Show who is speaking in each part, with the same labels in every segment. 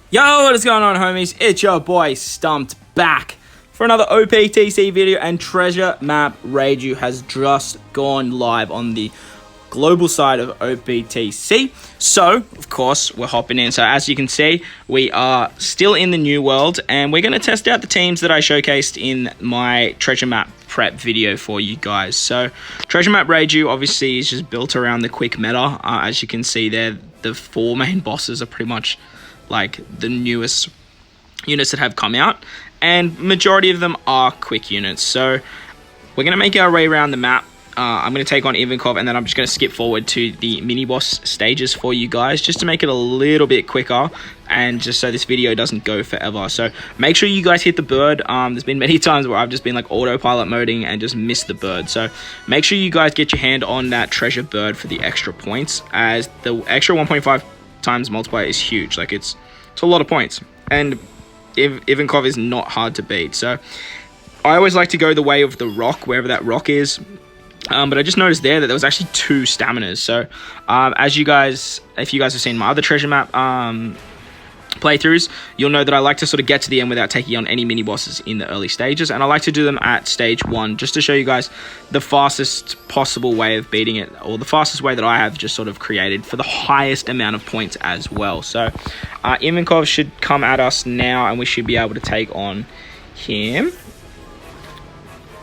Speaker 1: Yo, what is going on, homies? It's your boy Stumped back for another OPTC video, and Treasure Map Reiju has just gone live on the global side of OPTC. So, of course, we're hopping in. So, as you can see, we are still in the new world, and we're going to test out the teams that I showcased in my Treasure Map prep video for you guys. So, Treasure Map Reiju obviously is just built around the quick meta. As you can see there, the four main bosses are pretty much like the newest units that have come out, and majority of them are quick units. So we're going to make our way around the map. I'm going to take on Ivankov, and then I'm just going to skip forward to the mini boss stages for you guys, just to make it a little bit quicker, and just so this video doesn't go forever. So make sure you guys hit the bird. There's been many times where I've just been like autopilot moding and just missed the bird. So make sure you guys get your hand on that treasure bird for the extra points, as the extra 1.5 times multiplier is huge. Like it's a lot of points, and Ivankov is not hard to beat. So I always like to go the way of the rock, wherever that rock is. But I just noticed there that there was actually 2 staminas. So as you guys, if you guys have seen my other treasure map playthroughs, you'll know that I like to sort of get to the end without taking on any mini bosses in the early stages, and I like to do them at stage 1 just to show you guys the fastest possible way of beating it, or the fastest way that I have just sort of created for the highest amount of points as well. So Ivankov should come at us now, and we should be able to take on him.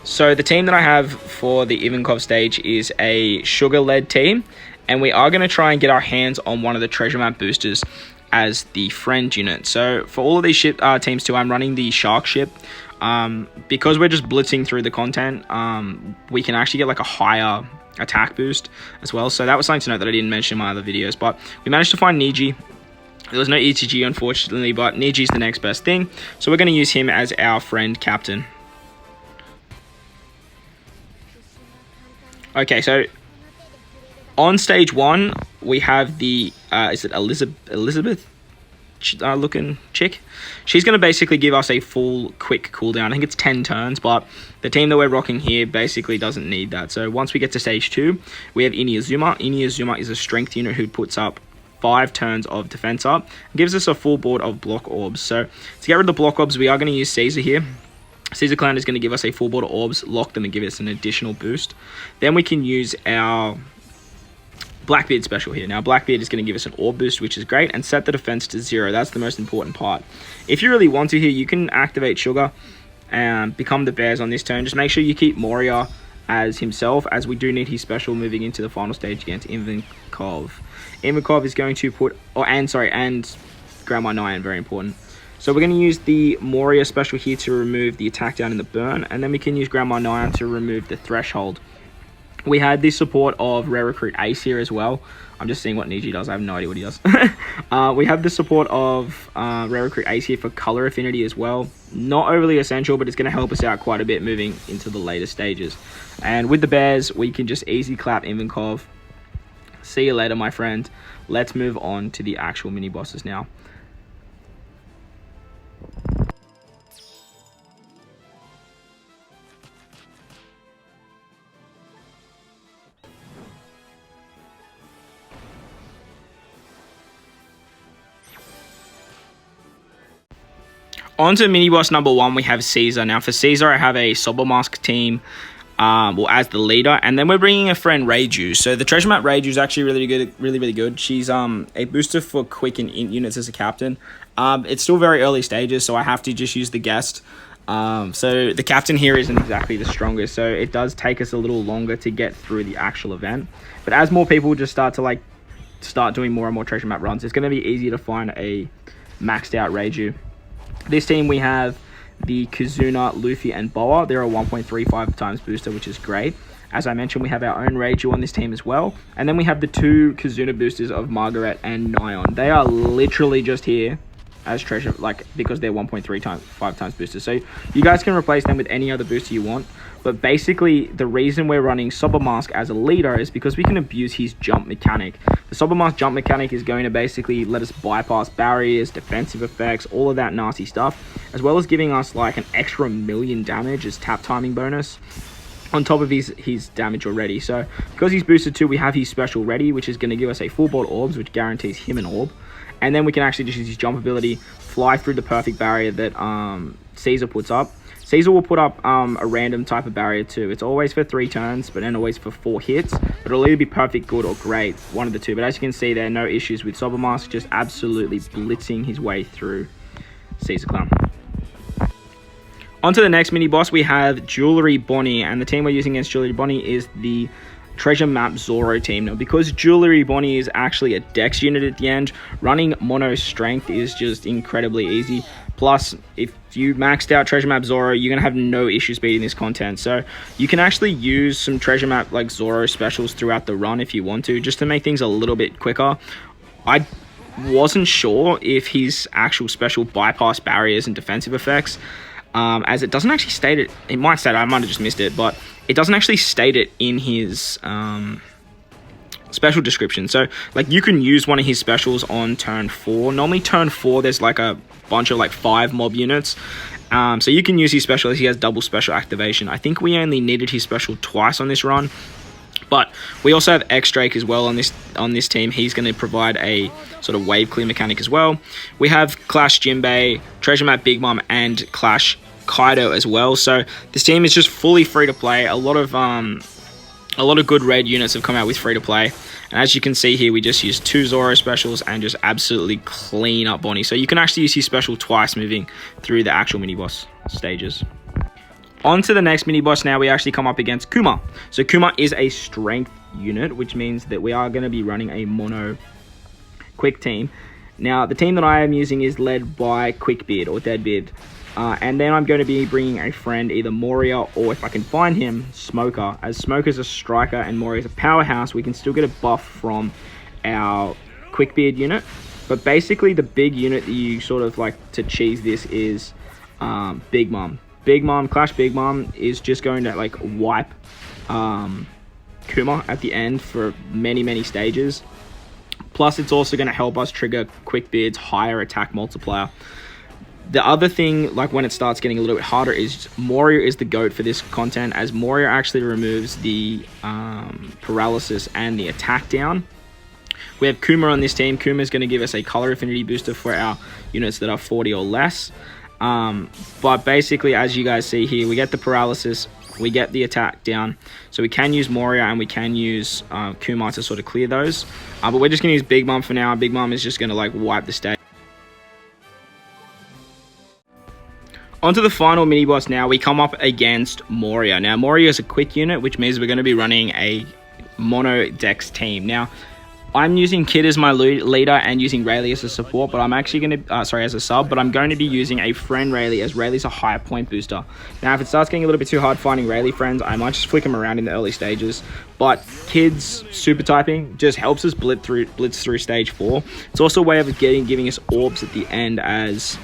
Speaker 1: So the team that I have for the Ivankov stage is a sugar-led team, and we are going to try and get our hands on one of the treasure map boosters as the friend unit. So for all of these ship teams too, I'm running the shark ship. Because we're just blitzing through the content, we can actually get like a higher attack boost as well. So that was something to note that I didn't mention in my other videos, but we managed to find Niji. There was no ETG unfortunately, but Niji's the next best thing. So we're going to use him as our friend captain. Okay, so on stage 1, we have the, is it Elizabeth looking chick? She's going to basically give us a full quick cooldown. I think it's 10 turns, but the team that we're rocking here basically doesn't need that. So once we get to stage 2, we have Inuyazuma. Inuyazuma is a strength unit who puts up 5 turns of defense up. It gives us a full board of block orbs. So to get rid of the block orbs, we are going to use Caesar here. Caesar Clan is going to give us a full board of orbs, lock them, and give us an additional boost. Then we can use our Blackbeard special here. Now, Blackbeard is going to give us an orb boost, which is great, and set the defense to 0. That's the most important part. If you really want to here, you can activate Sugar and become the bears on this turn. Just make sure you keep Moria as himself, as we do need his special moving into the final stage against Ivankov. Ivankov is going to put, and Grandma Nyan, very important. So we're going to use the Moria special here to remove the attack down in the burn, and then we can use Grandma Nyan to remove the threshold. We had the support of Rare Recruit Ace here as well. I'm just seeing what Niji does. I have no idea what he does. We have the support of Rare Recruit Ace here for color affinity as well. Not overly essential, but it's going to help us out quite a bit moving into the later stages. And with the bears, we can just easy clap Ivankov. See you later, my friend. Let's move on to the actual mini bosses now. On to mini boss number 1, we have Caesar. Now for Caesar, I have a Sober Mask team, as the leader, and then we're bringing a friend Reiju. So the treasure map Reiju is actually really good. She's a booster for quick and int units as a captain. It's still very early stages, so I have to just use the guest. So the captain here isn't exactly the strongest, so it does take us a little longer to get through the actual event. But as more people just start doing more and more treasure map runs, it's going to be easier to find a maxed out Reiju. This team, we have the Kazuna, Luffy, and Boa. They're a 1.35 times booster, which is great. As I mentioned, we have our own Reiju on this team as well. And then we have the 2 Kazuna boosters of Margaret and Nyan. They are literally just here as treasure, because they're 1.35 times boosters. So you guys can replace them with any other booster you want. But basically, the reason we're running Sober Mask as a leader is because we can abuse his jump mechanic. The Sober Mask jump mechanic is going to basically let us bypass barriers, defensive effects, all of that nasty stuff, as well as giving us like an extra 1,000,000 damage as tap timing bonus on top of his damage already. So because he's boosted 2, we have his special ready, which is going to give us a full board orbs, which guarantees him an orb. And then we can actually just use his jump ability, fly through the perfect barrier that Caesar puts up. Caesar will put up a random type of barrier too. It's always for 3 turns, but then always for 4 hits. But it'll either be perfect, good, or great, one of the two. But as you can see, there are no issues with Sobermask, just absolutely blitzing his way through Caesar Clown. On to the next mini-boss, we have Jewelry Bonnie, and the team we're using against Jewelry Bonnie is the Treasure Map Zoro team. Now, because Jewelry Bonnie is actually a dex unit at the end, running mono strength is just incredibly easy. Plus, if you maxed out Treasure Map Zoro, you're going to have no issues beating this content. So you can actually use some Treasure Map like Zoro specials throughout the run if you want to, just to make things a little bit quicker. I wasn't sure if his actual special bypass barriers and defensive effects, as it doesn't actually state it. It might state it, I might have just missed it, but it doesn't actually state it in his special description. So like you can use one of his specials on turn 4. Normally turn 4 there's like a bunch of like 5 mob units, so you can use his special as he has double special activation. I think we only needed his special twice on this run, but we also have X-Drake as well on this team. He's going to provide a sort of wave clear mechanic as well. We have Clash Jinbei, Treasure Map Big Mom, and Clash Kaido as well. So this team is just fully free to play. A lot of good raid units have come out with free to play. And as you can see here, we just use 2 Zoro specials and just absolutely clean up Bonnie. So you can actually use his special twice moving through the actual mini boss stages. On to the next mini boss now, we actually come up against Kuma. So Kuma is a strength unit, which means that we are going to be running a mono quick team. Now, the team that I am using is led by Quickbeard or Deadbeard. And then I'm going to be bringing a friend, either Moria or, if I can find him, Smoker. As Smoker's a striker and Moria's a powerhouse, we can still get a buff from our Quickbeard unit. But basically, the big unit that you sort of like to cheese this is Big Mom. Big Mom, Clash Big Mom is just going to like wipe Kuma at the end for many, many stages. Plus, it's also going to help us trigger Quickbeard's higher attack multiplier. The other thing, like when it starts getting a little bit harder, is Moria is the GOAT for this content, as Moria actually removes the paralysis and the attack down. We have Kuma on this team. Kuma is going to give us a color affinity booster for our units that are 40 or less. But basically, as you guys see here, we get the paralysis, we get the attack down. So we can use Moria and we can use Kuma to sort of clear those. But we're just going to use Big Mom for now. Big Mom is just going to like wipe the stage. On to the final mini boss now, we come up against Moria. Now, Moria is a quick unit, which means we're going to be running a mono dex team. Now, I'm using Kid as my leader and using Rayleigh as a support, but I'm actually going to, as a sub, but I'm going to be using a friend Rayleigh, as Rayleigh's a higher point booster. Now, if it starts getting a little bit too hard finding Rayleigh friends, I might just flick them around in the early stages. But Kid's super typing just helps us blitz through stage 4. It's also a way of giving us orbs at the end as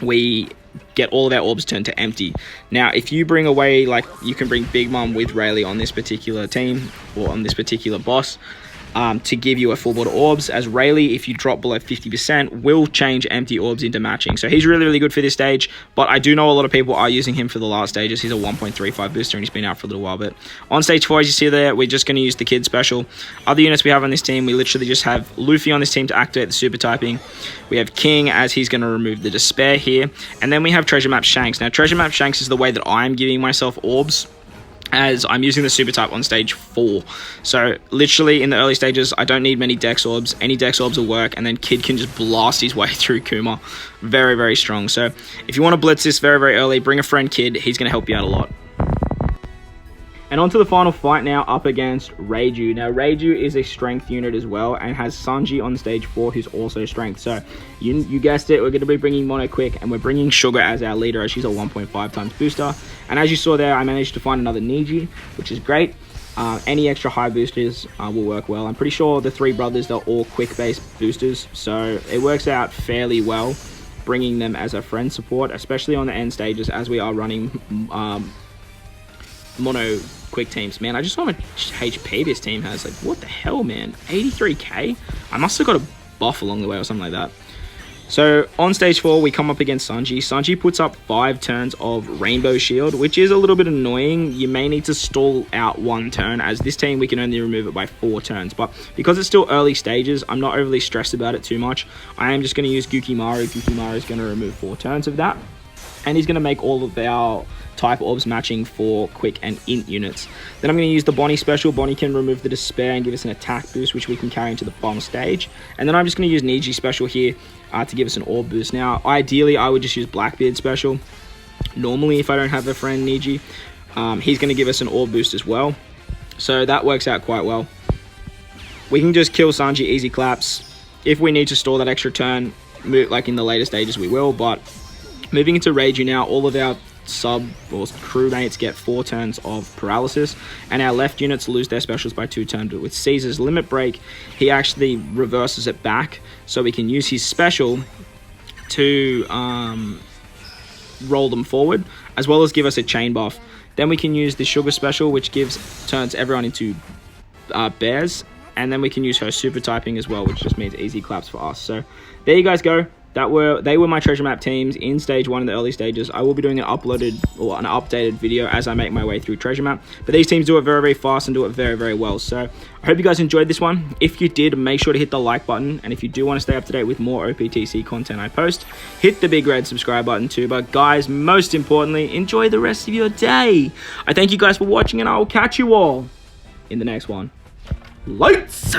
Speaker 1: we get all of our orbs turned to empty. Now, if you bring away, like, you can bring Big Mom with Rayleigh on this particular team, or on this particular boss, to give you a full board of orbs, as Rayleigh, if you drop below 50%, will change empty orbs into matching. So he's really, really good for this stage, but I do know a lot of people are using him for the last stages. He's a 1.35 booster, and he's been out for a little while. But on stage 4, as you see there, we're just going to use the Kid special. Other units we have on this team, we literally just have Luffy on this team to activate the super typing. We have King, as he's going to remove the Despair here. And then we have Treasure Map Shanks. Now, Treasure Map Shanks is the way that I'm giving myself orbs, as I'm using the super type on stage 4. So literally in the early stages, I don't need many dex orbs. Any dex orbs will work, and then Kid can just blast his way through Kuma. Very, very strong. So if you want to blitz this very, very early, bring a friend Kid. He's going to help you out a lot. And on to the final fight now, up against Reiju. Now, Reiju is a strength unit as well, and has Sanji on stage 4, who's also strength. So, you guessed it, we're going to be bringing Mono Quick, and we're bringing Sugar as our leader, as she's a 1.5 times booster. And as you saw there, I managed to find another Niji, which is great. Any extra high boosters will work well. I'm pretty sure the 3 brothers, they're all quick-based boosters, so it works out fairly well, bringing them as a friend support, especially on the end stages, as we are running mono quick teams. Man, I just saw how much HP this team has. Like, what the hell, man? 83k? I must have got a buff along the way or something like that. So on stage 4, we come up against Sanji. Sanji puts up 5 turns of Rainbow Shield, which is a little bit annoying. You may need to stall out 1 turn, as this team we can only remove it by 4 turns. But because it's still early stages, I'm not overly stressed about it too much. I am just going to use Gukimaru. Gukimaru is going to remove 4 turns of that. And he's going to make all of our type orbs matching for quick and int units. Then I'm going to use the Bonnie special. Bonnie can remove the Despair and give us an attack boost, which we can carry into the final stage. And then I'm just going to use Niji special here to give us an orb boost. Now, ideally, I would just use Blackbeard special. Normally, if I don't have a friend Niji, he's going to give us an orb boost as well. So that works out quite well. We can just kill Sanji easy claps. If we need to store that extra turn, like in the later stages, we will. But moving into Reiju now, all of our sub or crewmates get 4 turns of paralysis, and our left units lose their specials by 2 turns. But with Caesar's limit break, he actually reverses it back, so we can use his special to roll them forward, as well as give us a chain buff. Then we can use the Sugar special, which turns everyone into bears, and then we can use her super typing as well, which just means easy claps for us. So there you guys go. They were my treasure map teams in stage 1 in the early stages. I will be doing an updated video as I make my way through treasure map. But these teams do it very, very fast and do it very, very well. So I hope you guys enjoyed this one. If you did, make sure to hit the like button. And if you do want to stay up to date with more OPTC content I post, hit the big red subscribe button too. But guys, most importantly, enjoy the rest of your day. I thank you guys for watching, and I will catch you all in the next one. Lights!